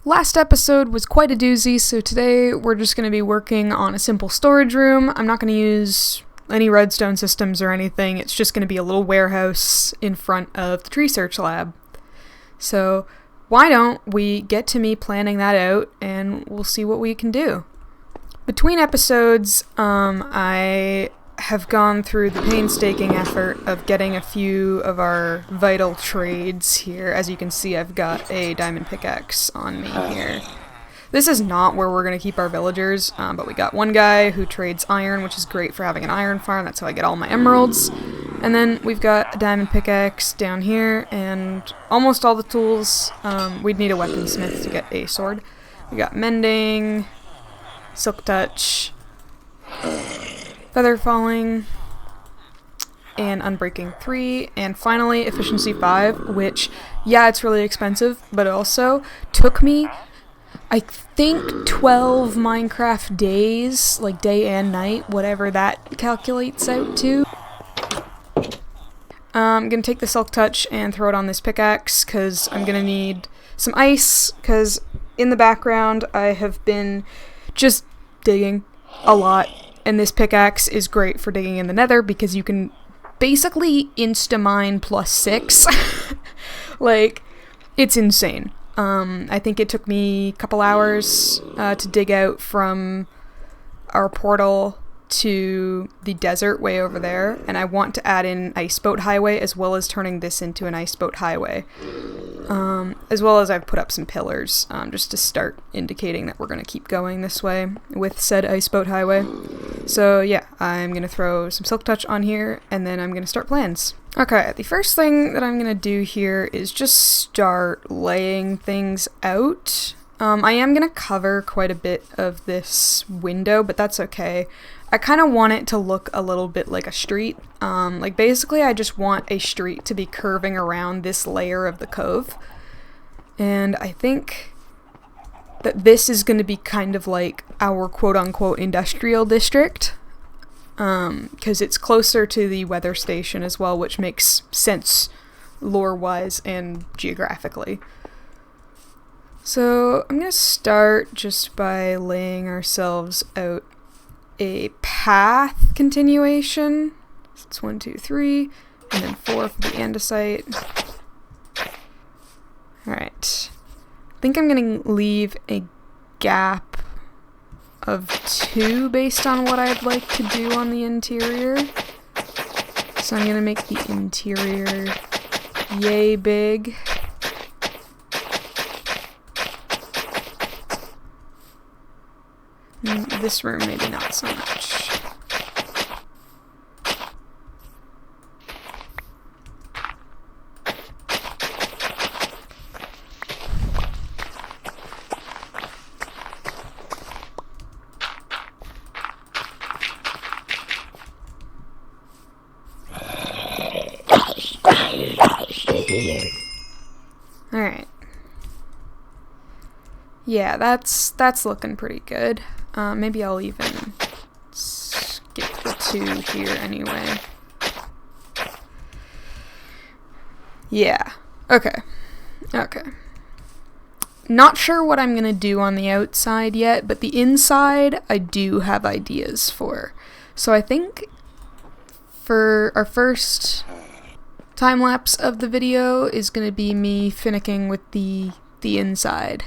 Last episode was quite a doozy, so today we're just going to be working on a simple storage room. I'm not going to use any redstone systems or anything. It's just going to be a little warehouse in front of the tree search lab. So why don't we get to me planning that out and we'll see what we can do. Between episodes, I have gone through the painstaking effort of getting a few of our vital trades here. As you can see, I've got a diamond pickaxe on me here. This is not where we're going to keep our villagers, but we got one guy who trades iron, which is great for having an iron farm. That's how I get all my emeralds. And then we've got a diamond pickaxe down here, and almost all the tools. We'd need a weaponsmith to get a sword. We got mending, silk touch, feather falling, and unbreaking 3, and finally efficiency 5, which, yeah, it's really expensive, but it also took me, I think, 12 Minecraft days, like day and night, whatever that calculates out to. I'm gonna take the silk touch and throw it on this pickaxe, because I'm gonna need some ice, because in the background I have been just digging a lot. And this pickaxe is great for digging in the nether because you can basically insta-mine +6. Like, it's insane. I think it took me a couple hours to dig out from our portal to the desert way over there. And I want to add in Iceboat Highway as well as turning this into an Iceboat Highway. As well as I've put up some pillars just to start indicating that we're going to keep going this way with said Iceboat Highway. So yeah, I'm going to throw some silk touch on here and then I'm going to start plans. Okay, the first thing that I'm going to do here is just start laying things out. I am going to cover quite a bit of this window, but that's okay. I kind of want it to look a little bit like a street. Like basically I just want a street to be curving around this layer of the cove. And I think that this is going to be kind of like our quote-unquote industrial district. Because it's closer to the weather station as well, which makes sense lore-wise and geographically. So I'm going to start just by laying ourselves out a path continuation. So it's 1, 2, 3, and then 4 for the andesite. Alright. I think I'm going to leave a gap of 2 based on what I'd like to do on the interior. So I'm going to make the interior yay big. This room, maybe not so much. Alright. Yeah, that's looking pretty good. Maybe I'll even skip the 2 here anyway. Yeah. Okay. Not sure what I'm gonna do on the outside yet, but the inside I do have ideas for. So I think for our first time-lapse of the video is gonna be me finicking with the inside.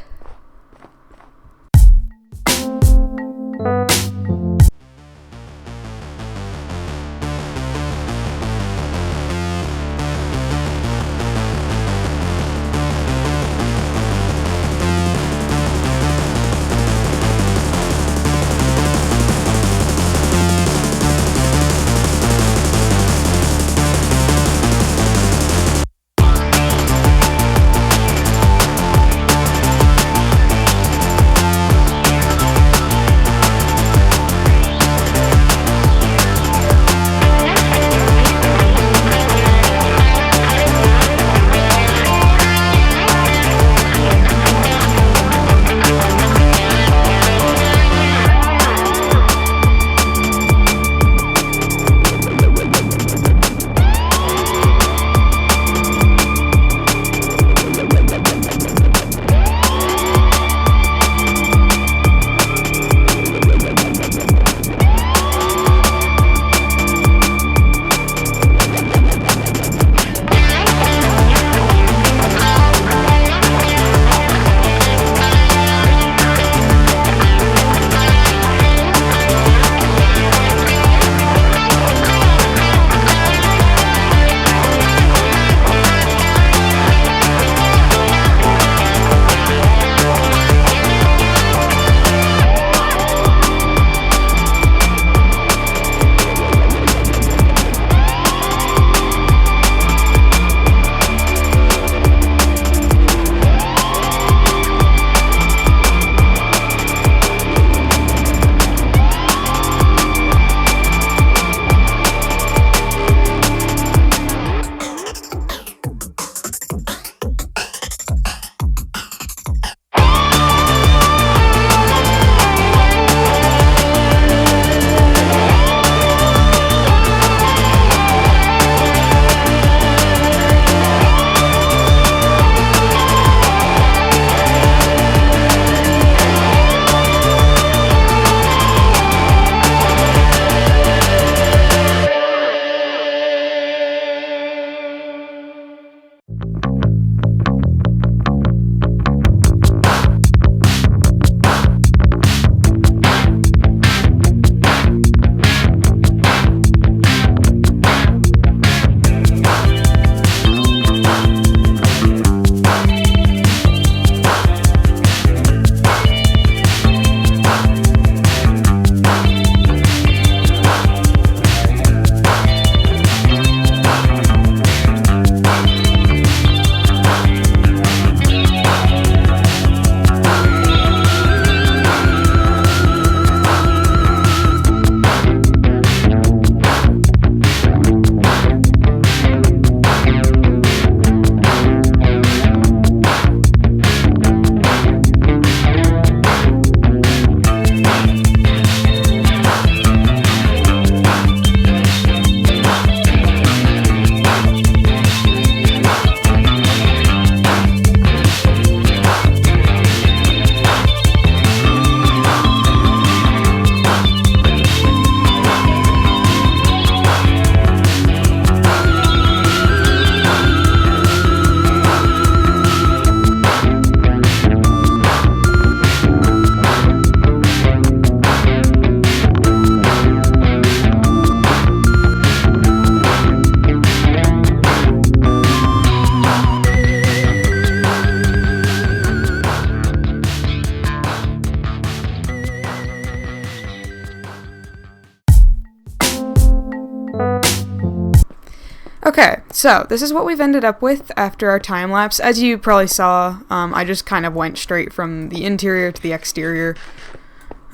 Okay, so this is what we've ended up with after our time lapse. As you probably saw, I just kind of went straight from the interior to the exterior.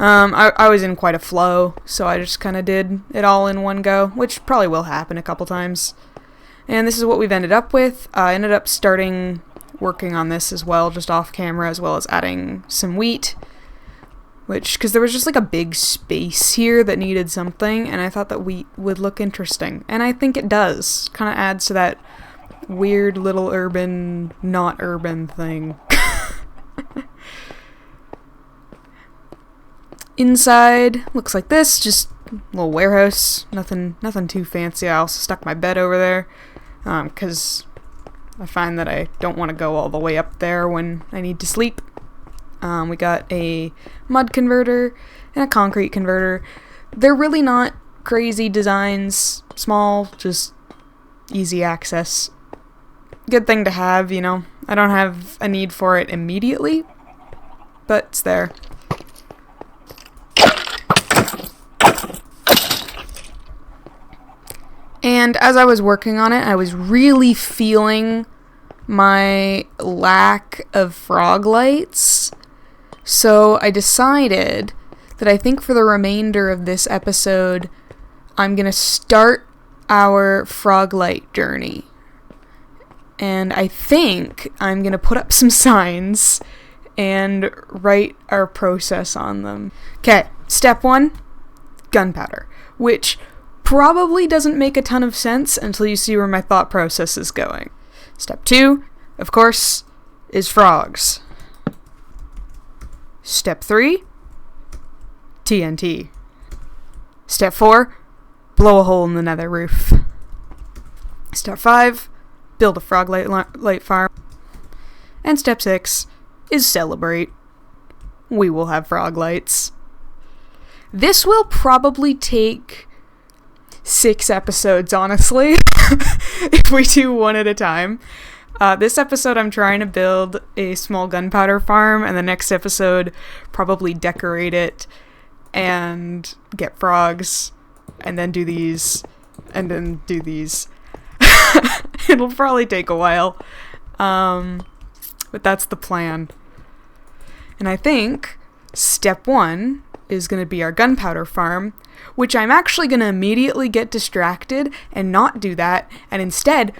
I was in quite a flow, so I just kind of did it all in one go, which probably will happen a couple times. And this is what we've ended up with. I ended up starting working on this as well, just off camera, as well as adding some wheat. Because there was just like a big space here that needed something, and I thought that wheat would look interesting. And I think it does. Kind of adds to that weird little urban, not urban thing. Inside looks like this, just a little warehouse. Nothing too fancy. I also stuck my bed over there, because I find that I don't want to go all the way up there when I need to sleep. We got a mud converter and a concrete converter. They're really not crazy designs, small, just easy access. Good thing to have, you know. I don't have a need for it immediately, but it's there. And as I was working on it, I was really feeling my lack of Froglights. So I decided that I think for the remainder of this episode, I'm going to start our Froglight journey. And I think I'm going to put up some signs and write our process on them. Okay, step 1, gunpowder, which probably doesn't make a ton of sense until you see where my thought process is going. Step 2, of course, is frogs. Step 3, TNT. Step 4, blow a hole in the nether roof. Step 5, build a Froglight farm. And step 6 is celebrate. We will have Froglights. This will probably take 6 episodes, honestly, if we do one at a time. This episode, I'm trying to build a small gunpowder farm, and the next episode, probably decorate it and get frogs, and then do these, and then do these. It'll probably take a while, but that's the plan. And I think step 1 is going to be our gunpowder farm, which I'm actually going to immediately get distracted and not do that, and instead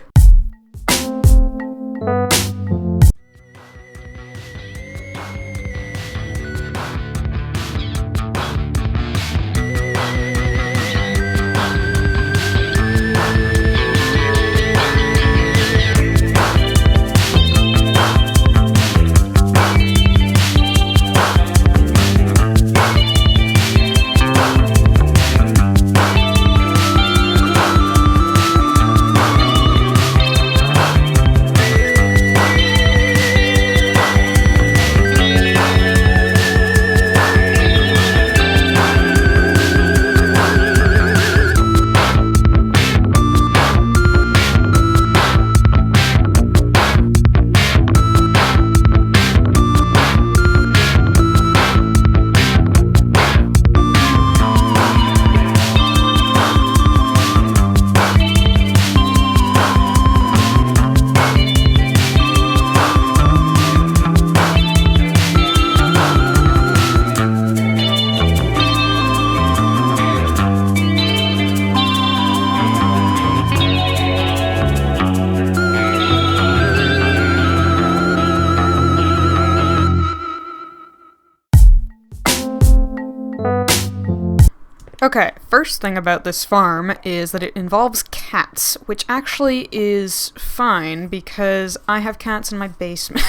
Okay, first thing about this farm is that it involves cats, which actually is fine because I have cats in my basement.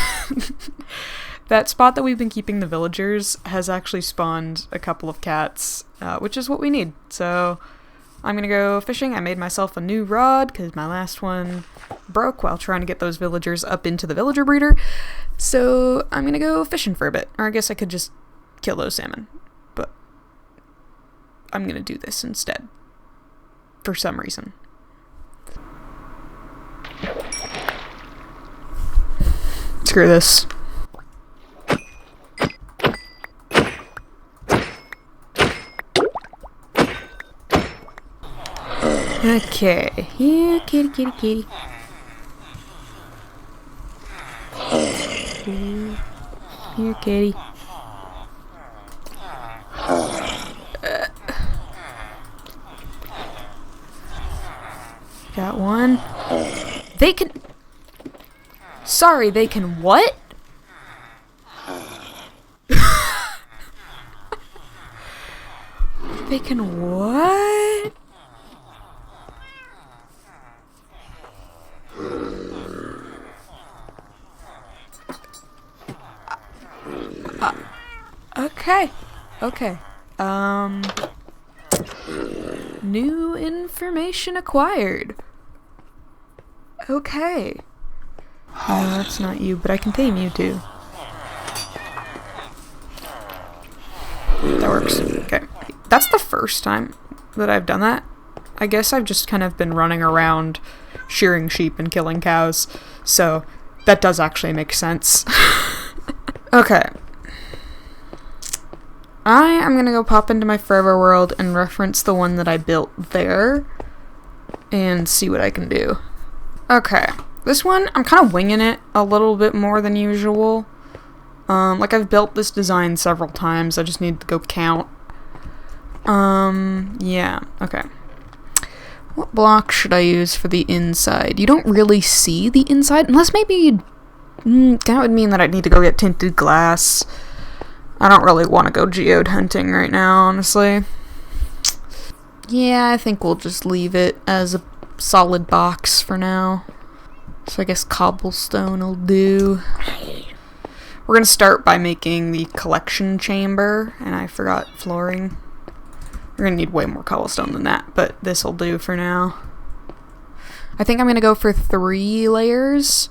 That spot that we've been keeping the villagers has actually spawned a couple of cats, which is what we need. So I'm gonna go fishing. I made myself a new rod because my last one broke while trying to get those villagers up into the villager breeder. So I'm gonna go fishing for a bit, or I guess I could just kill those salmon. I'm gonna do this instead. For some reason. Screw this. Okay, here, kitty, kitty, kitty. Here, kitty. Got one. They can... Sorry, they can what? They can what? Okay. Okay. New information acquired. Okay. No, that's not you, but I can tame you too. That works. Okay. That's the first time that I've done that. I guess I've just kind of been running around shearing sheep and killing cows, so that does actually make sense. Okay. I am gonna go pop into my Forever World and reference the one that I built there and see what I can do. Okay. This one, I'm kind of winging it a little bit more than usual. Like I've built this design several times, I just need to go count. Yeah, okay. What block should I use for the inside? You don't really see the inside, unless maybe that would mean that I'd need to go get tinted glass. I don't really want to go geode hunting right now, honestly. Yeah, I think we'll just leave it as a solid box for now. So I guess cobblestone will do. We're gonna start by making the collection chamber, and I forgot flooring. We're gonna need way more cobblestone than that, but this'll do for now. I think I'm gonna go for 3 layers.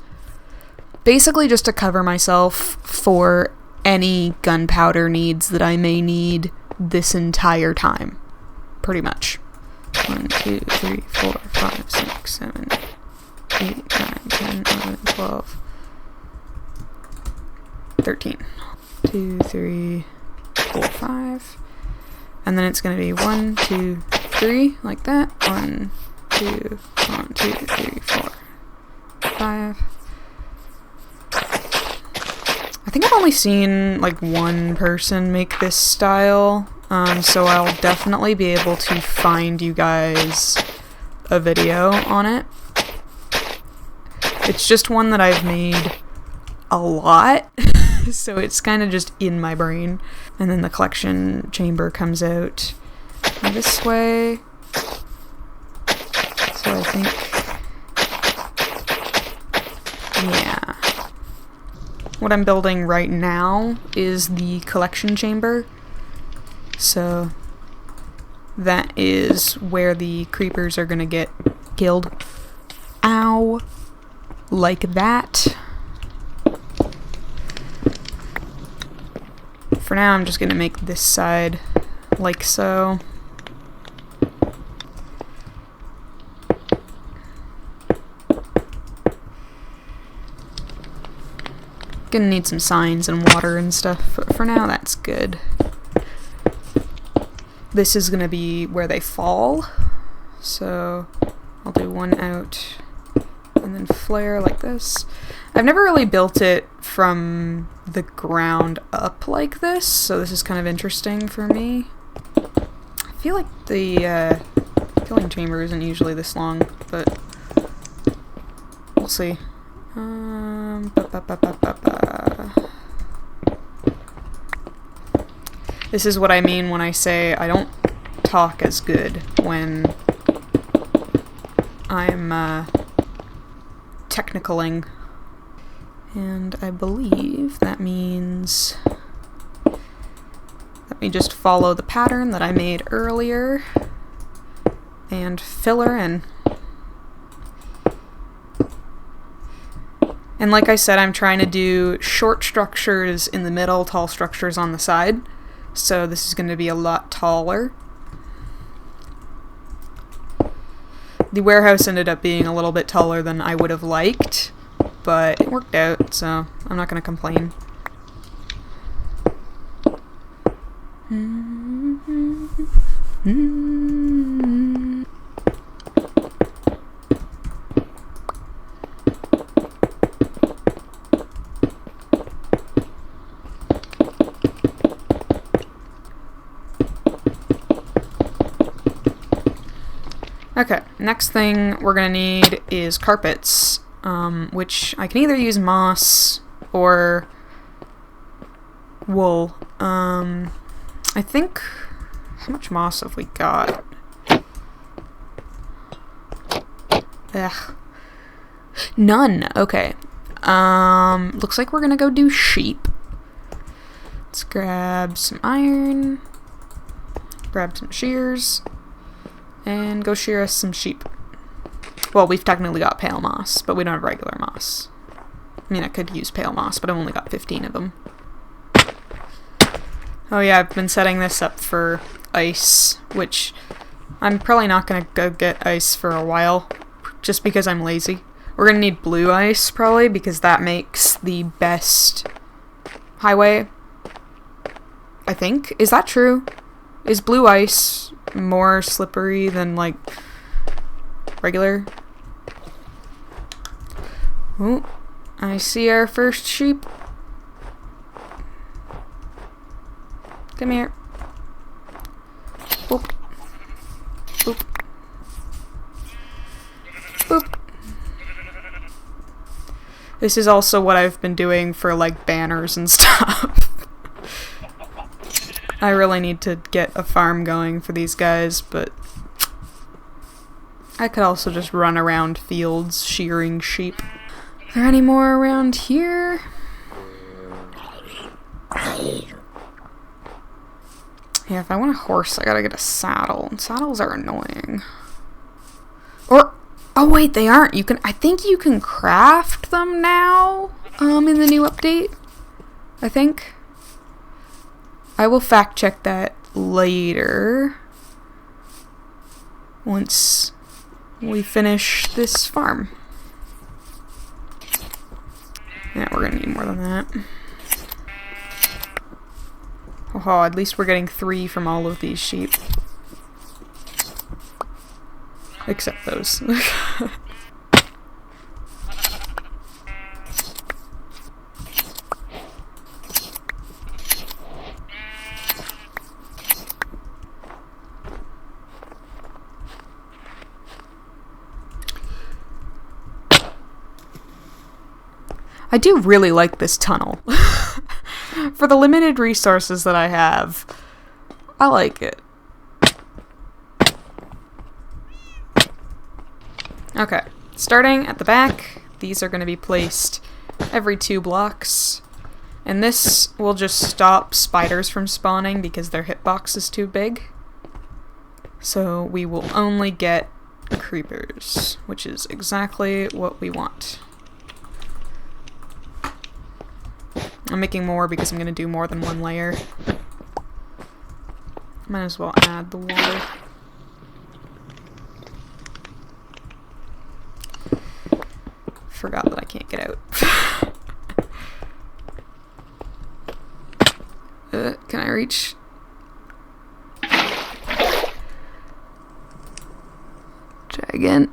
Basically just to cover myself for any gunpowder needs that I may need this entire time. Pretty much. 1, 2, 3, 4, 5, 6, 7, 8, 9, 10, 11, 12, 13. 2, 3, 4, 5. And then it's going to be 1, 2, 3, like that. 1, 2, 1, 2, 3, 4, 5. I think I've only seen like one person make this style, so I'll definitely be able to find you guys a video on it. It's just one that I've made a lot, so it's kind of just in my brain. And then the collection chamber comes out this way. So I think, yeah. What I'm building right now is the collection chamber. So that is where the creepers are gonna get killed. Ow. Like that. For now, I'm just gonna make this side like so. Gonna need some signs and water and stuff, but for now that's good. This is gonna be where they fall, so I'll do one out and then flare like this. I've never really built it from the ground up like this, so this is kind of interesting for me. I feel like the killing chamber isn't usually this long, but we'll see. This is what I mean when I say I don't talk as good when I'm technicaling. And I believe that means let me just follow the pattern that I made earlier and fill her in. And like I said, I'm trying to do short structures in the middle, tall structures on the side. So this is going to be a lot taller. The warehouse ended up being a little bit taller than I would have liked, but it worked out, so I'm not going to complain. Okay, next thing we're gonna need is carpets, which I can either use moss or wool. I think, how much moss have we got? Ugh. None. Okay. Looks like we're gonna go do sheep. Let's grab some iron, grab some shears, and go shear us some sheep. Well, we've technically got pale moss, but we don't have regular moss. I mean, I could use pale moss, but I've only got 15 of them. Oh yeah, I've been setting this up for ice, which I'm probably not gonna go get ice for a while, just because I'm lazy. We're gonna need blue ice, probably, because that makes the best highway, I think. Is that true? Is blue ice more slippery than, like, regular? Ooh, I see our first sheep. Come here. Boop. Boop. Boop. This is also what I've been doing for, like, banners and stuff. I really need to get a farm going for these guys, but I could also just run around fields shearing sheep. Are there any more around here? Yeah, if I want a horse, I gotta get a saddle. And saddles are annoying. Or, oh wait, they aren't. You can, I think you can craft them now, in the new update. I think. I will fact check that later. Once we finish this farm. Yeah, we're gonna need more than that. Oh, at least we're getting 3 from all of these sheep. Except those. I do really like this tunnel. For the limited resources that I have, I like it. Okay, starting at the back, these are going to be placed every 2 blocks. And this will just stop spiders from spawning because their hitbox is too big. So we will only get creepers, which is exactly what we want. I'm making more because I'm going to do more than 1 layer. Might as well add the water. Forgot that I can't get out. Can I reach? Try again.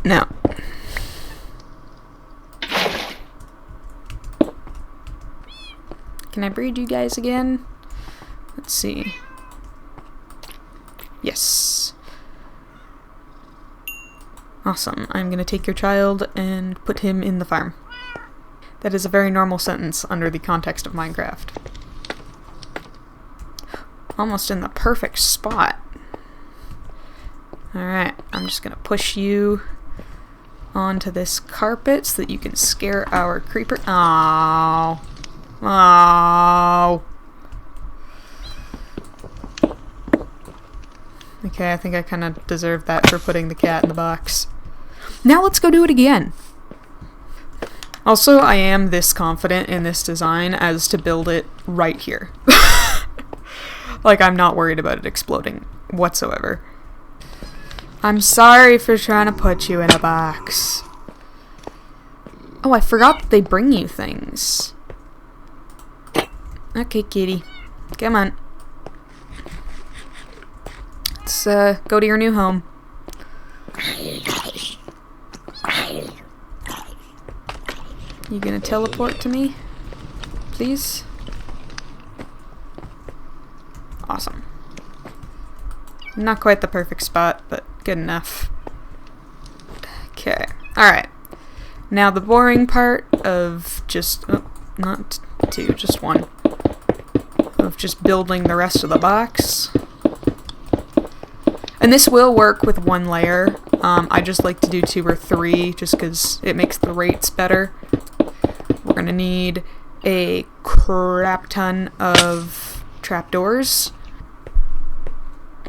No. Can I breed you guys again? Let's see. Yes. Awesome. I'm gonna take your child and put him in the farm. That is a very normal sentence under the context of Minecraft. Almost in the perfect spot. Alright, I'm just gonna push you onto this carpet so that you can scare our creeper. Aww. Aww. Okay, I think I kind of deserve that for putting the cat in the box. Now let's go do it again. Also, I am this confident in this design as to build it right here. Like, I'm not worried about it exploding whatsoever. I'm sorry for trying to put you in a box. Oh, I forgot that they bring you things. Okay, kitty. Come on. Let's go to your new home. You gonna teleport to me? Please? Not quite the perfect spot, but good enough. Okay, alright. Now the boring part of just, not two, just one. Of just building the rest of the box. And this will work with one layer. I just like to do 2 or 3 just because it makes the rates better. We're gonna need a crap ton of trapdoors,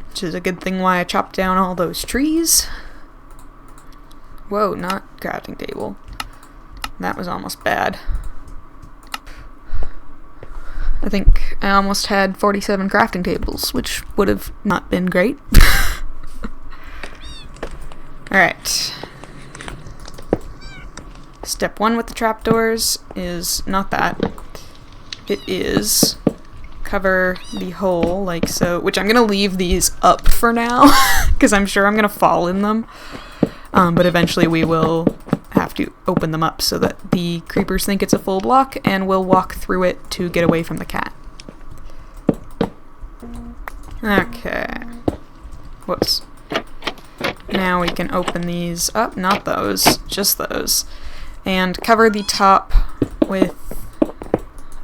which is a good thing why I chopped down all those trees. Whoa, not crafting table. That was almost bad. I think I almost had 47 crafting tables, which would have not been great. Alright. Step 1 with the trapdoors is not that. It is cover the hole like so, which I'm gonna leave these up for now, because I'm sure I'm gonna fall in them. But eventually we will have to open them up so that the creepers think it's a full block, and we'll walk through it to get away from the cat. Okay. Whoops. Now we can open these up, not those, just those, and cover the top with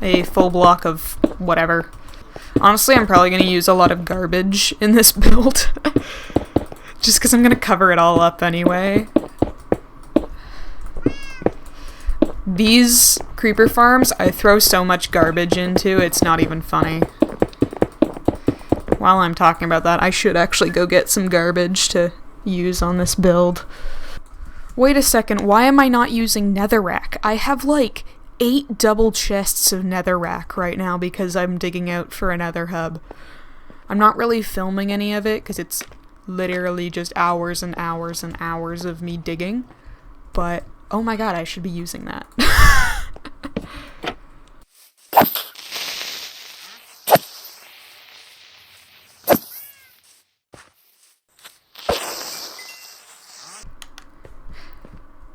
a full block of whatever. Honestly, I'm probably going to use a lot of garbage in this build, just because I'm going to cover it all up anyway. These creeper farms, I throw so much garbage into, it's not even funny. While I'm talking about that, I should actually go get some garbage to use on this build. Wait a second, why am I not using netherrack? I have like 8 double chests of netherrack right now because I'm digging out for a nether hub. I'm not really filming any of it because it's literally just hours and hours and hours of me digging, but oh my god, I should be using that.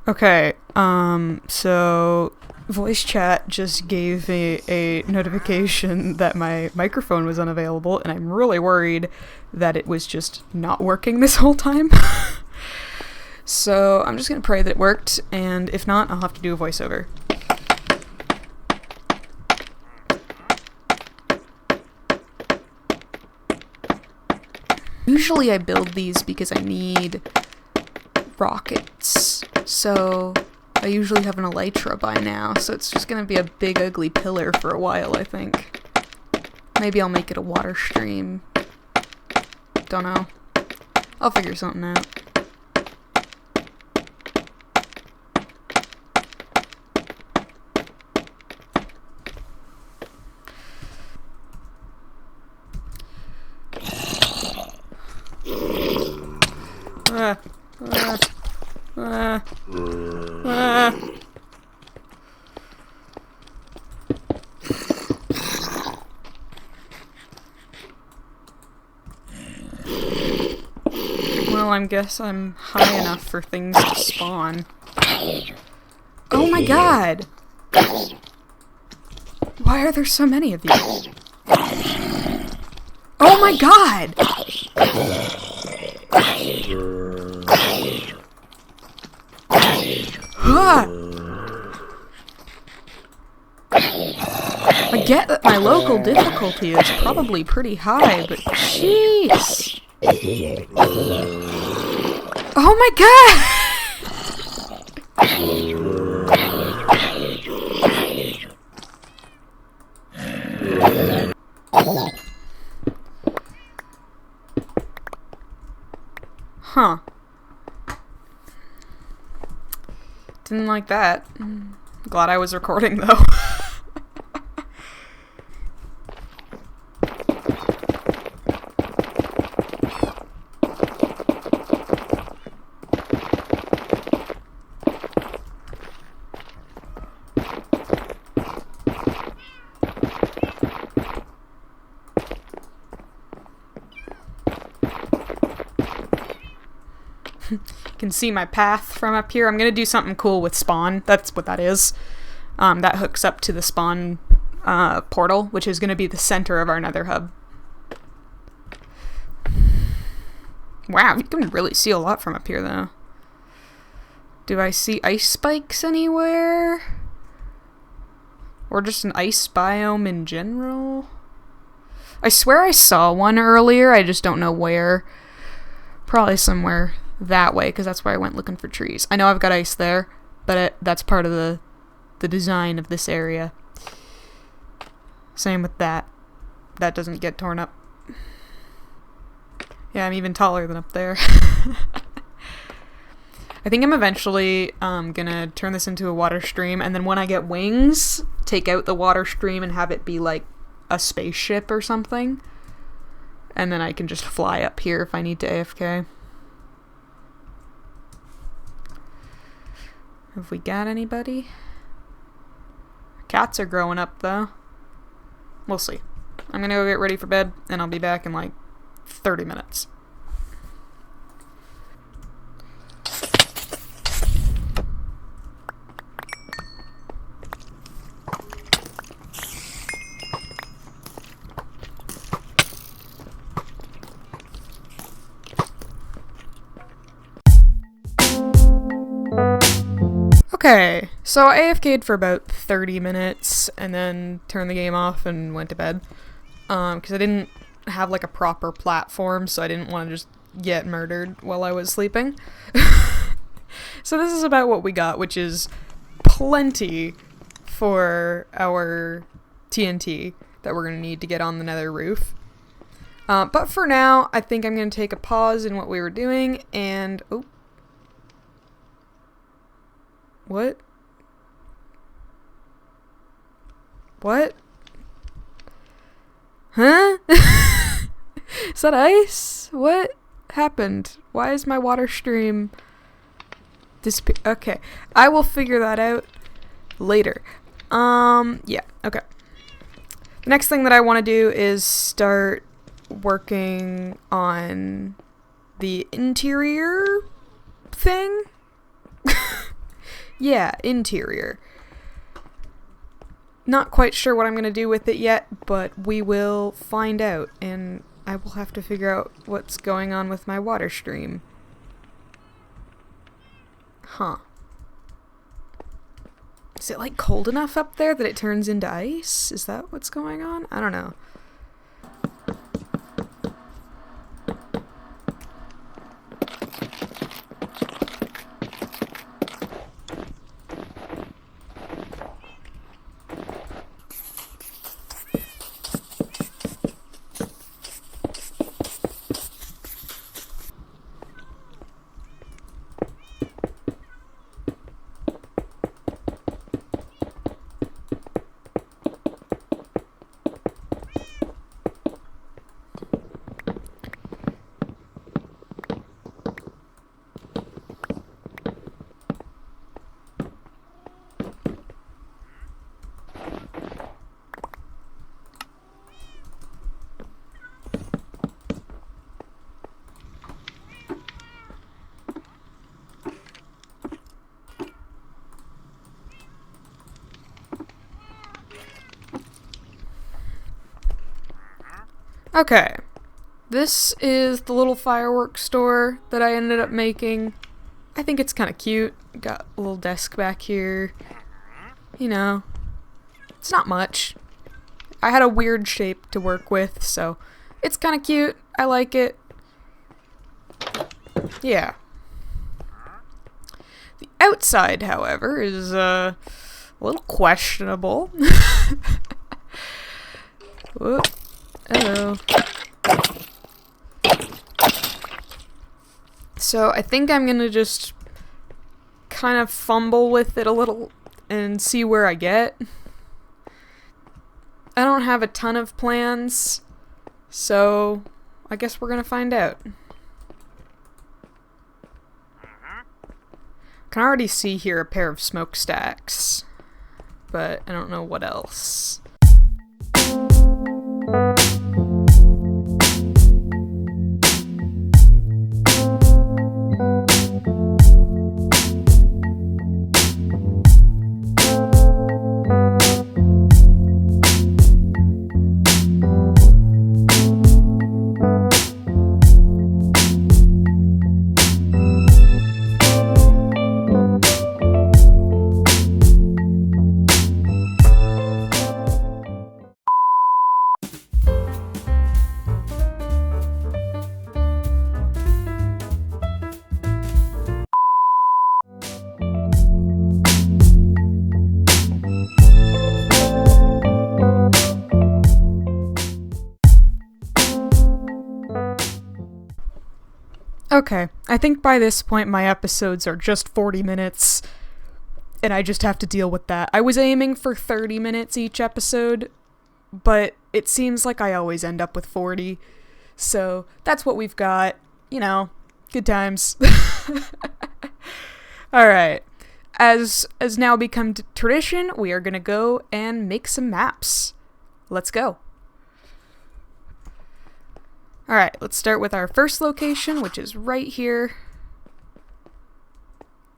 Okay, so voice chat just gave me a notification that my microphone was unavailable, and I'm really worried that it was just not working this whole time. So I'm just gonna pray that it worked, and if not, I'll have to do a voiceover. Usually I build these because I need rockets, so I usually have an elytra by now, so it's just gonna be a big ugly pillar for a while, I think. Maybe I'll make it a water stream. Don't know. I'll figure something out. Well, I guess I'm high enough for things to spawn. Oh my god! Why are there so many of these? Oh my god! Huh. I get that my local difficulty is probably pretty high, but jeez! Oh my god! Huh. Didn't like that. Glad I was recording though. You can see my path from up here. I'm gonna do something cool with spawn. That's what that is. That hooks up to the spawn portal, which is gonna be the center of our nether hub. Wow, you can really see a lot from up here, though. Do I see ice spikes anywhere? Or just an ice biome in general? I swear I saw one earlier, I just don't know where. Probably somewhere that way, because that's where I went looking for trees. I know I've got ice there, but that's part of the design of this area. Same with that. That doesn't get torn up. Yeah, I'm even taller than up there. I think I'm eventually gonna turn this into a water stream, and then when I get wings, take out the water stream and have it be like a spaceship or something. And then I can just fly up here if I need to AFK. Have we got anybody? Cats are growing up, though. We'll see. I'm gonna go get ready for bed, and I'll be back in like 30 minutes. Okay, so I AFK'd for about 30 minutes and then turned the game off and went to bed. Because I didn't have like a proper platform, so I didn't want to just get murdered while I was sleeping. So this is about what we got, which is plenty for our TNT that we're going to need to get on the nether roof. But for now, I think I'm going to take a pause in what we were doing and... Oh. What? What? Huh? Is that ice? What happened? Why is my water stream disappear? Okay, I will figure that out later. Yeah, okay. The next thing that I want to do is start working on the interior thing. Yeah, interior. Not quite sure what I'm going to do with it yet, but we will find out, and I will have to figure out what's going on with my water stream. Huh. Is it like cold enough up there that it turns into ice? Is that what's going on? I don't know. Okay, this is the little fireworks store that I ended up making. I think it's kind of cute. Got a little desk back here. You know, it's not much. I had a weird shape to work with, so it's kind of cute. I like it. Yeah. The outside, however, is a little questionable. Whoop. Hello. So I think I'm gonna just kind of fumble with it a little and see where I get. I don't have a ton of plans, so I guess we're gonna find out. Can already see here a pair of smokestacks, but I don't know what else. Okay, I think by this point my episodes are just 40 minutes, and I just have to deal with that. I was aiming for 30 minutes each episode, but it seems like I always end up with 40, so that's what we've got. You know, good times. Alright, as now become tradition, we are gonna go and make some maps. Let's go. Alright, let's start with our first location, which is right here.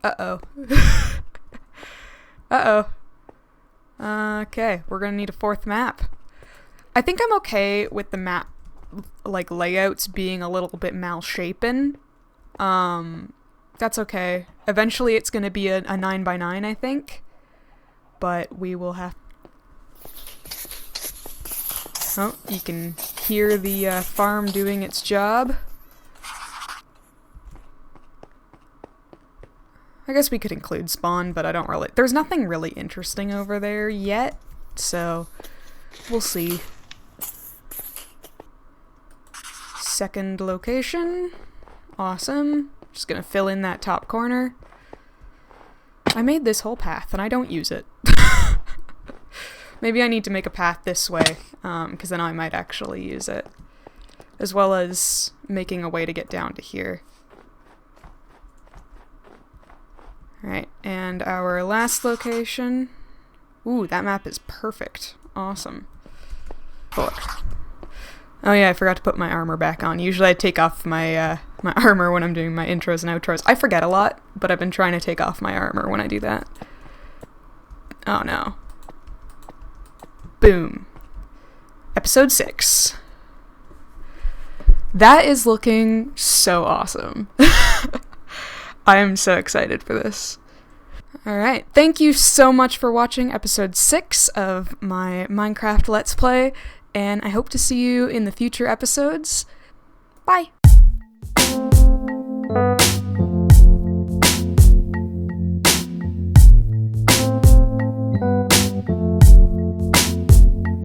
Uh-oh. Uh-oh. Okay, we're gonna need a fourth map. I think I'm okay with the map, like, layouts being a little bit malshapen. That's okay. Eventually it's gonna be a 9x9, I think. But we will have... Oh, you can hear the farm doing its job. I guess we could include spawn, but I don't really... There's nothing really interesting over there yet, so we'll see. Second location. Awesome. Just gonna fill in that top corner. I made this whole path, and I don't use it. Maybe I need to make a path this way, because then I might actually use it. As well as making a way to get down to here. Alright, and our last location. Ooh, that map is perfect. Awesome. 4. Oh yeah, I forgot to put my armor back on. Usually I take off my my armor when I'm doing my intros and outros. I forget a lot, but I've been trying to take off my armor when I do that. Oh no. Boom. Episode 6. That is looking so awesome. I am so excited for this. Alright, thank you so much for watching episode 6 of my Minecraft Let's Play, and I hope to see you in the future episodes. Bye!